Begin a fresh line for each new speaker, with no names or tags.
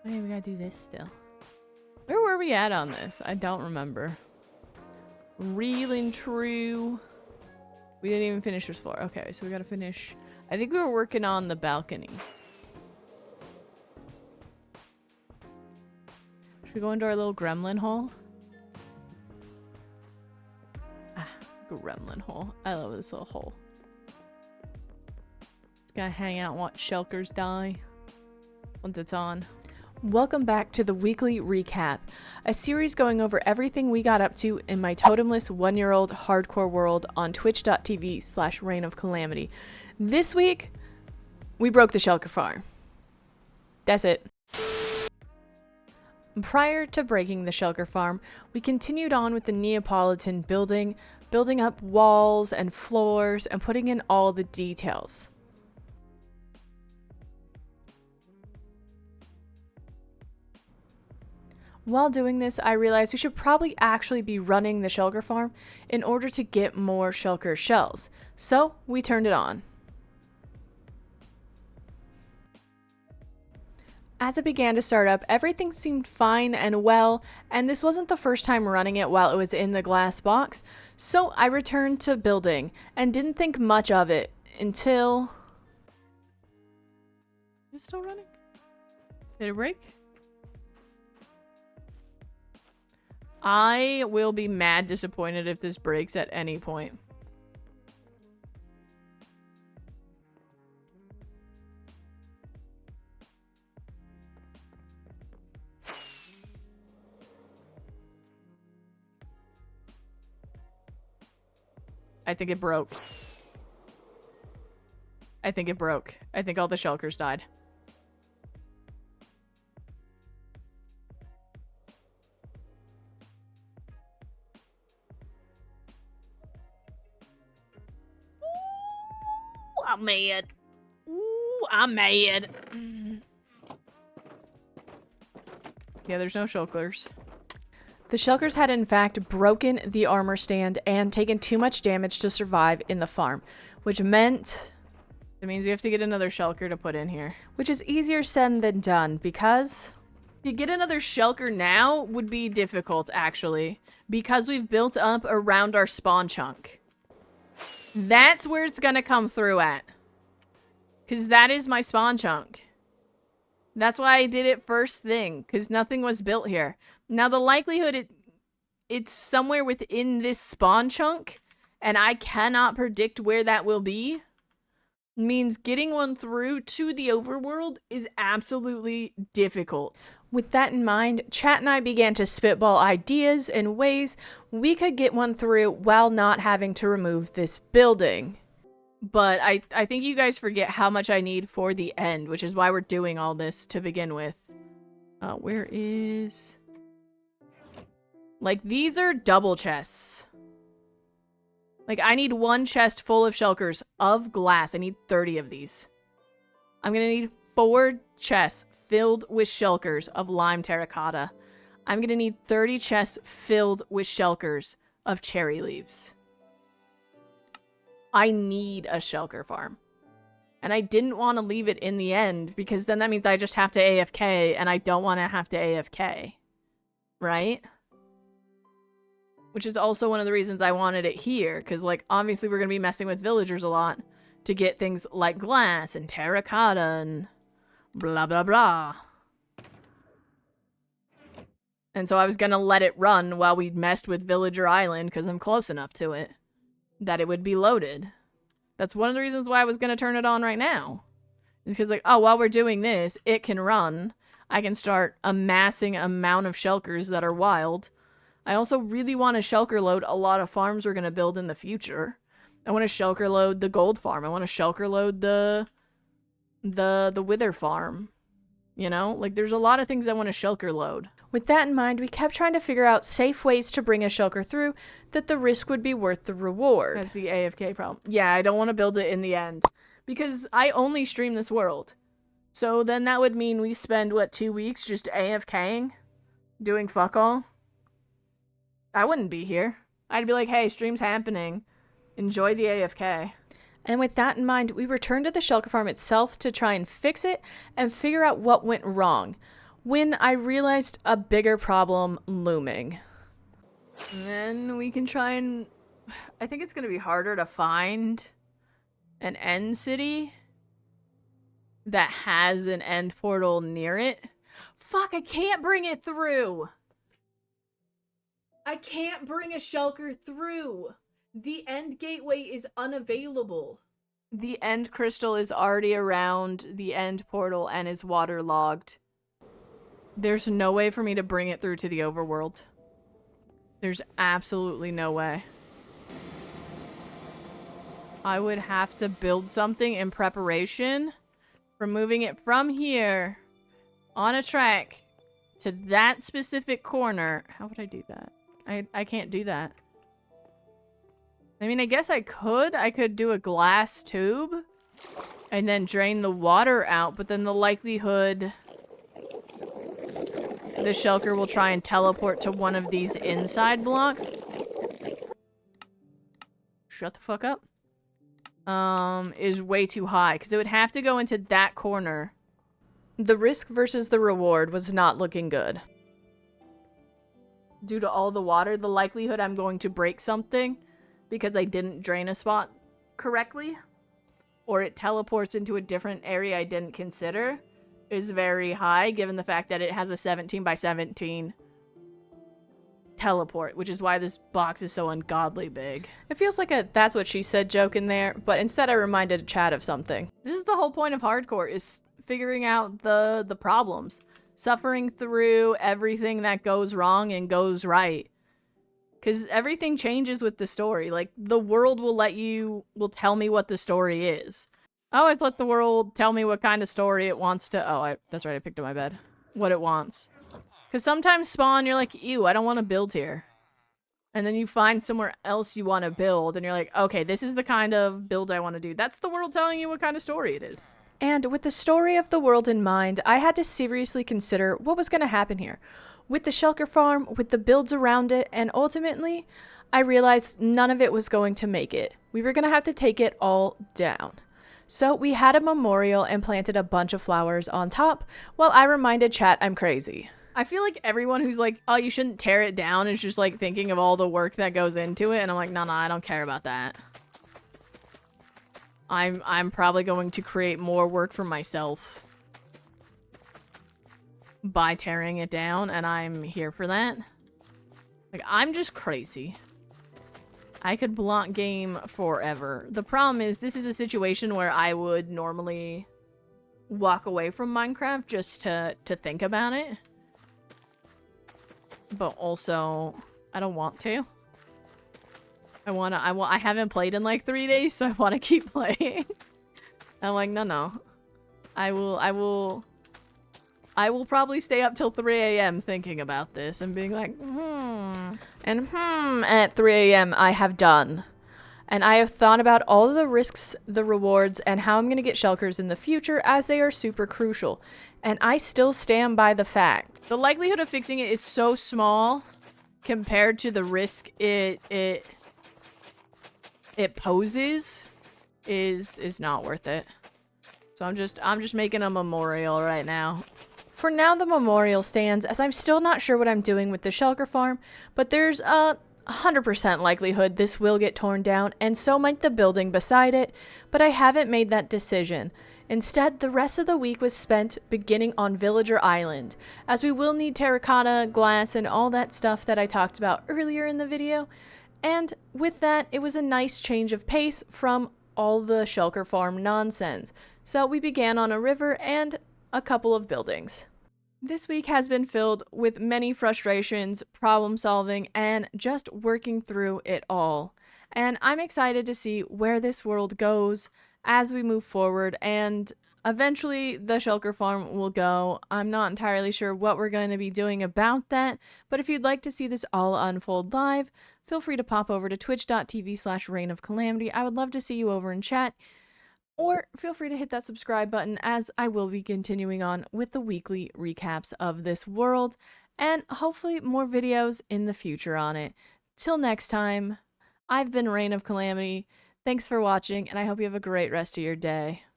Wait, we gotta do this still. Where were we at on this? I don't remember. Reeling true. We didn't even finish this floor. Okay, so we gotta finish. I think we were working on the balcony. Should we go into our little gremlin hole? Ah, gremlin hole. I love this little hole. Just gonna hang out and watch shulkers die once it's on. Welcome back to the weekly recap, a series going over everything we got up to in my totemless one-year-old hardcore world on twitch.tv/RayneofKalamity. This week, we broke the shulker farm. That's it. Prior to breaking the shulker farm, we continued on with the Neapolitan building up walls and floors and putting in all the details. While doing this, I realized we should probably actually be running the shulker farm in order to get more shulker shells. So we turned it on. As it began to start up, everything seemed fine and well, and this wasn't the first time running it while it was in the glass box, so I returned to building and didn't think much of it until... Is it still running? Did it break? I will be mad disappointed if this breaks at any point. I think it broke. I think it broke. I think all the shulkers died. I'm mad. Ooh, I'm mad. Yeah, there's no shulkers. The shulkers had in fact broken the armor stand and taken too much damage to survive in the farm, which meant... It means we have to get another shulker to put in here. Which is easier said than done, because... To get another shulker now would be difficult, actually, because we've built up around our spawn chunk. That's where it's gonna come through at. Because that is my spawn chunk. That's why I did it first thing, because nothing was built here. Now, the likelihood it's somewhere within this spawn chunk, and I cannot predict where that will be, means getting one through to the overworld is absolutely difficult. With that in mind, chat and I began to spitball ideas and ways we could get one through while not having to remove this building. But I think you guys forget how much I need for the end, which is why we're doing all this to begin with. Where is... Like, these are double chests. Like, I need one chest full of shulkers of glass. I need 30 of these. I'm gonna need 4 chests filled with shulkers of lime terracotta. I'm gonna need 30 chests filled with shulkers of cherry leaves. I need a shulker farm. And I didn't want to leave it in the end, because then that means I just have to AFK, and I don't want to have to AFK. Right? Which is also one of the reasons I wanted it here, because, like, obviously we're going to be messing with villagers a lot to get things like glass and terracotta and blah, blah, blah. And so I was going to let it run while we messed with Villager Island, because I'm close enough to it, that it would be loaded. That's one of the reasons why I was going to turn it on right now. It's because, like, oh, while we're doing this, it can run. I can start amassing an amount of shulkers that are wild. I also really want to shulker load a lot of farms we're going to build in the future. I want to shulker load the gold farm. I want to shulker load the wither farm. You know? Like, there's a lot of things I want to shulker load. With that in mind, we kept trying to figure out safe ways to bring a shulker through that the risk would be worth the reward. That's the AFK problem. Yeah, I don't want to build it in the end. Because I only stream this world. So then that would mean we spend, what, 2 weeks just AFKing? Doing fuck all? I wouldn't be here. I'd be like, hey, stream's happening. Enjoy the AFK. And with that in mind, we returned to the shulker farm itself to try and fix it and figure out what went wrong. when I realized a bigger problem looming. And then we can try and... I think it's going to be harder to find an end city that has an end portal near it. Fuck, I can't bring it through! I can't bring a shulker through! The end gateway is unavailable. The end crystal is already around the end portal and is waterlogged. There's no way for me to bring it through to the overworld. There's absolutely no way. I would have to build something in preparation for moving it from here on a track to that specific corner. How would I do that? I can't do that. I mean, I guess I could. I could do a glass tube and then drain the water out, but then the likelihood the shulker will try and teleport to one of these inside blocks. Shut the fuck up. Is way too high, because it would have to go into that corner. The risk versus the reward was not looking good. Due to all the water, the likelihood I'm going to break something because I didn't drain a spot correctly, or it teleports into a different area I didn't consider, is very high, given the fact that it has a 17 by 17 teleport, which is why this box is so ungodly big. It feels like a "that's what she said" joke in there, but instead I reminded Chad of something. This is the whole point of hardcore, is figuring out the problems. Suffering through everything that goes wrong and goes right. Because everything changes with the story. Like, the world will tell me what the story is. I always let the world tell me what kind of story it wants to... Oh, that's right, I picked up my bed. What it wants. Because sometimes Spawn, you're like, ew, I don't want to build here. And then you find somewhere else you want to build, and you're like, okay, this is the kind of build I want to do. That's the world telling you what kind of story it is. And with the story of the world in mind, I had to seriously consider what was going to happen here. With the shulker farm, with the builds around it, and ultimately, I realized none of it was going to make it. We were going to have to take it all down. So we had a memorial and planted a bunch of flowers on top, while I reminded chat I'm crazy. I feel like everyone who's like, oh, you shouldn't tear it down, is just like thinking of all the work that goes into it, and I'm like, no, I don't care about that. I'm probably going to create more work for myself by tearing it down, and I'm here for that. Like, I'm just crazy. I could block game forever. The problem is, this is a situation where I would normally walk away from Minecraft just to think about it. But also, I don't want to. I haven't played in like 3 days, so I want to keep playing. I'm like, no. I will probably stay up till 3 a.m. thinking about this and being like, and at 3 a.m. I have done. And I have thought about all of the risks, the rewards, and how I'm going to get shulkers in the future, as they are super crucial. And I still stand by the fact. The likelihood of fixing it is so small compared to the risk it poses is not worth it. So I'm just making a memorial right now. For now, the memorial stands, as I'm still not sure what I'm doing with the shulker farm, but there's a 100% likelihood this will get torn down, and so might the building beside it, but I haven't made that decision. Instead, the rest of the week was spent beginning on Villager Island, as we will need terracotta, glass, and all that stuff that I talked about earlier in the video. And with that, it was a nice change of pace from all the shulker farm nonsense. So we began on a river and a couple of buildings. This week has been filled with many frustrations, problem solving, and just working through it all. And I'm excited to see where this world goes as we move forward, and eventually the shulker farm will go. I'm not entirely sure what we're going to be doing about that, but if you'd like to see this all unfold live, feel free to pop over to twitch.tv/RayneofKalamity. I would love to see you over in chat. Or feel free to hit that subscribe button, as I will be continuing on with the weekly recaps of this world, and hopefully more videos in the future on it. Till next time, I've been RayneofKalamity. Thanks for watching, and I hope you have a great rest of your day.